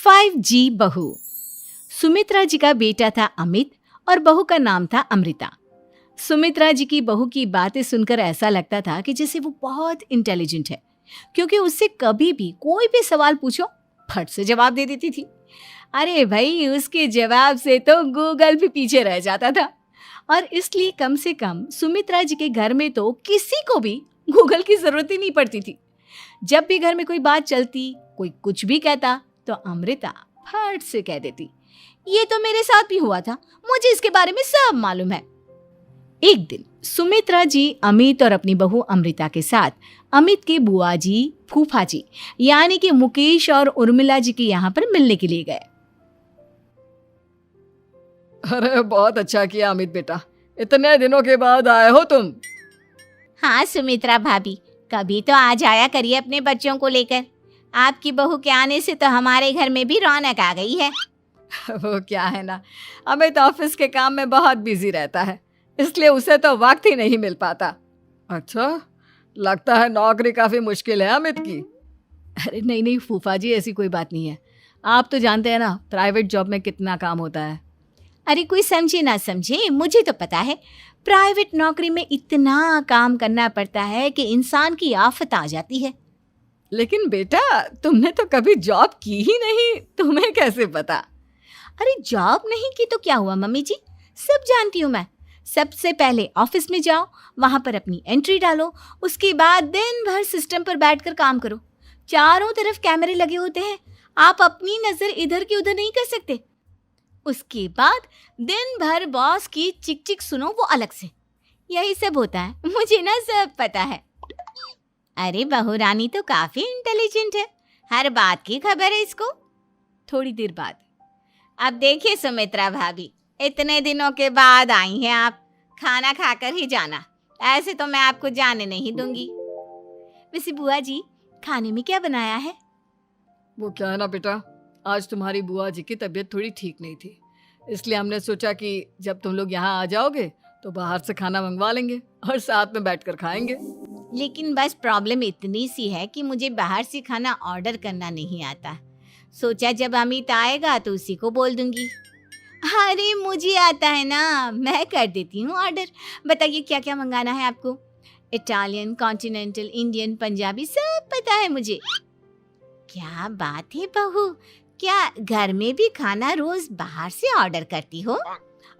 5G बहू। सुमित्रा जी का बेटा था अमित और बहू का नाम था अमृता। सुमित्रा जी की बहू की बातें सुनकर ऐसा लगता था कि जैसे वो बहुत इंटेलिजेंट है, क्योंकि उससे कभी भी कोई भी सवाल पूछो फट से जवाब दे देती थी। अरे भाई, उसके जवाब से तो गूगल भी पीछे रह जाता था। और इसलिए कम से कम सुमित्रा जी के घर में तो किसी को भी गूगल की जरूरत ही नहीं पड़ती थी। जब भी घर में कोई बात चलती, कोई कुछ भी कहता, तो अमृता फट से कह देती, ये तो मेरे साथ भी हुआ था, मुझे इसके बारे में सब मालूम है। एक दिन सुमित्रा जी अमित और अपनी बहू अमृता के साथ अमित के बुआ जी, फूफा जी यानी कि मुकेश और उर्मिला जी के यहाँ पर मिलने के लिए गए। अरे बहुत अच्छा किया अमित बेटा, इतने दिनों के बाद आए हो तुम। हाँ सुमित्रा भाभी, कभी तो आ जाया करिए अपने बच्चों को लेकर। आपकी बहू के आने से तो हमारे घर में भी रौनक आ गई है। वो क्या है ना, अमित ऑफिस के काम में बहुत बिजी रहता है, इसलिए उसे तो वक्त ही नहीं मिल पाता। अच्छा, लगता है नौकरी काफी मुश्किल है अमित की। अरे नहीं नहीं फूफा जी, ऐसी कोई बात नहीं है। आप तो जानते हैं ना प्राइवेट जॉब में कितना काम होता है। अरे कोई समझे ना समझे, मुझे तो पता है प्राइवेट नौकरी में इतना काम करना पड़ता है कि इंसान की आफत आ जाती है। लेकिन बेटा, तुमने तो कभी जॉब की ही नहीं, तुम्हें कैसे पता? अरे जॉब नहीं की तो क्या हुआ मम्मी जी, सब जानती हूँ मैं। सबसे पहले ऑफिस में जाओ, वहां पर अपनी एंट्री डालो, उसके बाद दिन भर सिस्टम पर बैठकर काम करो। चारों तरफ कैमरे लगे होते हैं, आप अपनी नजर इधर की उधर नहीं कर सकते। उसके बाद दिन भर बॉस की चिक चिक सुनो, वो अलग से। यही सब होता है, मुझे ना सब पता है। अरे बहू रानी तो काफी इंटेलिजेंट है, हर बात की खबर है इसको। थोड़ी देर बाद, अब देखिए सुमित्रा भाभी, इतने दिनों के बाद आई हैं आप, खाना खाकर ही जाना, ऐसे तो मैं आपको जाने नहीं दूंगी। वैसे बुआ जी, खाने में क्या बनाया है? वो क्या है ना बेटा, आज तुम्हारी बुआ जी की तबीयत थोड़ी ठीक नहीं थी, इसलिए हमने सोचा कि जब तुम लोग यहाँ आ जाओगे तो बाहर से खाना मंगवा लेंगे और साथ में बैठकर खाएंगे। लेकिन बस प्रॉब्लम इतनी सी है कि मुझे बाहर से खाना ऑर्डर करना नहीं आता। सोचा जब अमित आएगा तो उसी को बोल दूंगी। अरे मुझे आता है ना, मैं कर देती हूँ ऑर्डर। बताइए क्या क्या मंगाना है आपको? इटालियन, कॉन्टिनेंटल, इंडियन, पंजाबी, सब पता है मुझे। क्या बात है बहू, क्या घर में भी खाना रोज बाहर से ऑर्डर करती हो?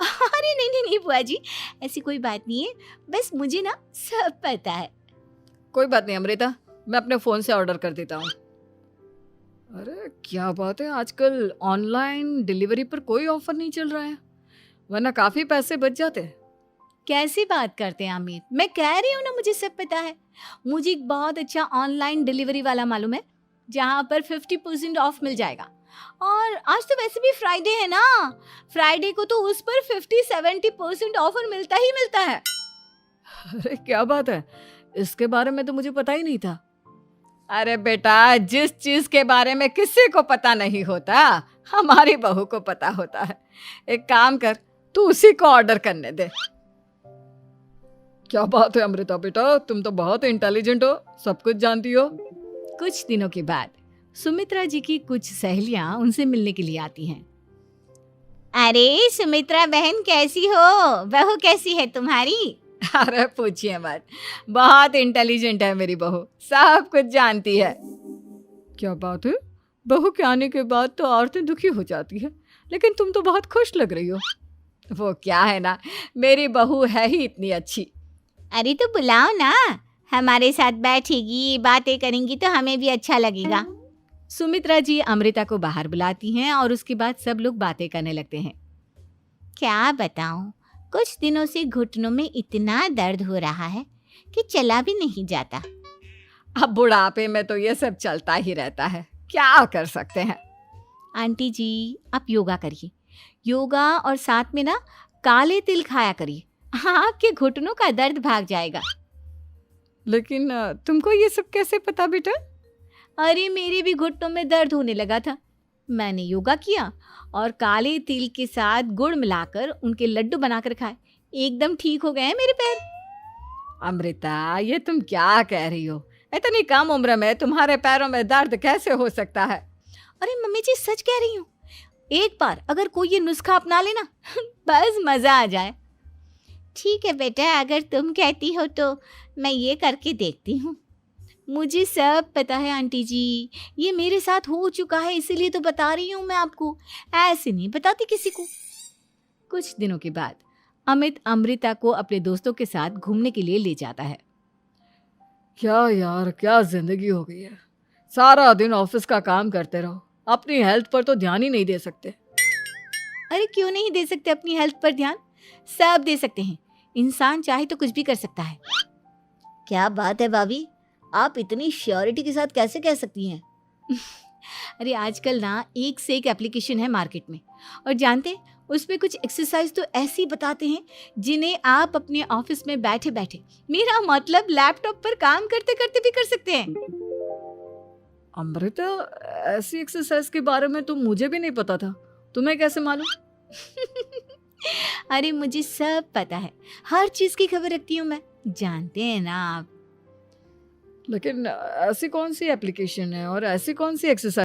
अरे नहीं नहीं नहीं बुआ जी, ऐसी कोई बात नहीं है, बस मुझे ना सब पता है। कोई बात नहीं अमृता, मैं अपने फोन से ऑर्डर कर देता हूँ। अरे क्या बात है, आजकल ऑनलाइन डिलीवरी पर कोई ऑफर नहीं चल रहा है, वरना काफी पैसे बच जाते हैं। कैसी बात करते हैं अमित, मैं कह रही हूँ ना मुझे सब पता है। मुझे एक बहुत अच्छा ऑनलाइन डिलीवरी वाला मालूम है, जहाँ पर 50% ऑफ मिल जाएगा। और आज तो वैसे भी फ्राइडे है ना, फ्राइडे को तो उस पर 50-70% ऑफर मिलता ही मिलता है। अरे क्या बात है, इसके बारे में तो मुझे पता ही नहीं था। अरे बेटा, जिस चीज के बारे में किसी को पता नहीं होता, हमारी बहू को पता होता है। एक काम कर, तू उसी को ऑर्डर करने दे। क्या बात है अमृता बेटा, तुम तो बहुत इंटेलिजेंट हो, सब कुछ जानती हो। कुछ दिनों के बाद सुमित्रा जी की कुछ सहेलियां उनसे मिलने के लिए आती हैं। अरे सुमित्रा बहन कैसी हो, बहू कैसी है तुम्हारी? अरे पूछिए मत, बहुत इंटेलिजेंट है मेरी बहू, सब कुछ जानती है। क्या बात है, बहू के आने के बाद तो औरतें दुखी हो जाती है, लेकिन तुम तो बहुत खुश लग रही हो। वो क्या है ना, मेरी बहू है ही इतनी अच्छी। अरे तो बुलाओ ना, हमारे साथ बैठेगी, बातें करेंगी तो हमें भी अच्छा लगेगा। सुमित्रा जी अमृता को बाहर बुलाती हैं और उसके बाद सब लोग बातें करने लगते हैं। क्या बताऊं, कुछ दिनों से घुटनों में इतना दर्द हो रहा है कि चला भी नहीं जाता। अब बुढ़ापे में तो ये सब चलता ही रहता है, क्या कर सकते हैं। आंटी जी, आप योगा करिए, योगा और साथ में ना काले तिल खाया करिए, आपके घुटनों का दर्द भाग जाएगा। लेकिन तुमको ये सब कैसे पता बेटा? अरे मेरे भी घुटनों में दर्द होने लगा था, मैंने योगा किया और काले तिल के साथ गुड़ मिलाकर उनके लड्डू बनाकर खाए, एकदम ठीक हो गए हैं मेरे पैर। अमृता, ये तुम क्या कह रही हो? इतनी कम उम्र में तुम्हारे पैरों में दर्द कैसे हो सकता है? अरे मम्मी जी सच कह रही हूँ, एक बार अगर कोई ये नुस्खा अपना लेना बस मजा आ जाए। ठीक है बेटा, अगर तुम कहती हो तो मैं ये करके देखती हूँ। मुझे सब पता है आंटी जी, ये मेरे साथ हो चुका है, इसीलिए तो बता रही हूँ मैं आपको, ऐसे नहीं बताती किसी को। कुछ दिनों के बाद अमित अमृता को अपने दोस्तों के साथ घूमने के लिए ले जाता है। क्या यार, क्या जिंदगी हो गई है। सारा दिन ऑफिस का काम करते रहो, अपनी हेल्थ पर तो ध्यान ही नहीं दे सकते। अरे क्यों नहीं दे सकते अपनी हेल्थ पर ध्यान, सब दे सकते हैं। इंसान चाहे तो कुछ भी कर सकता है। क्या बात है भाभी, आप इतनी श्योरिटी के साथ कैसे कह सकती हैं? अरे आजकल ना एक से एक एप्लीकेशन है मार्केट में, और जानते हैं उसमें कुछ एक्सरसाइज तो ऐसी बताते हैं जिन्हें आप अपने ऑफिस में बैठे बैठे, मेरा मतलब लैपटॉप पर काम करते करते भी कर सकते हैं। अमृता, ऐसी एक्सरसाइज के बारे में तो मुझे भी नहीं पता था, तुम्हें कैसे मालूम? अरे मुझे सब पता है, हर चीज की खबर रखती हूँ मैं, जानते हैं ना आप। लेकिन ऐसी कौन सी एप्लीकेशन है और ऐसी कौन सी एक्सरसाइज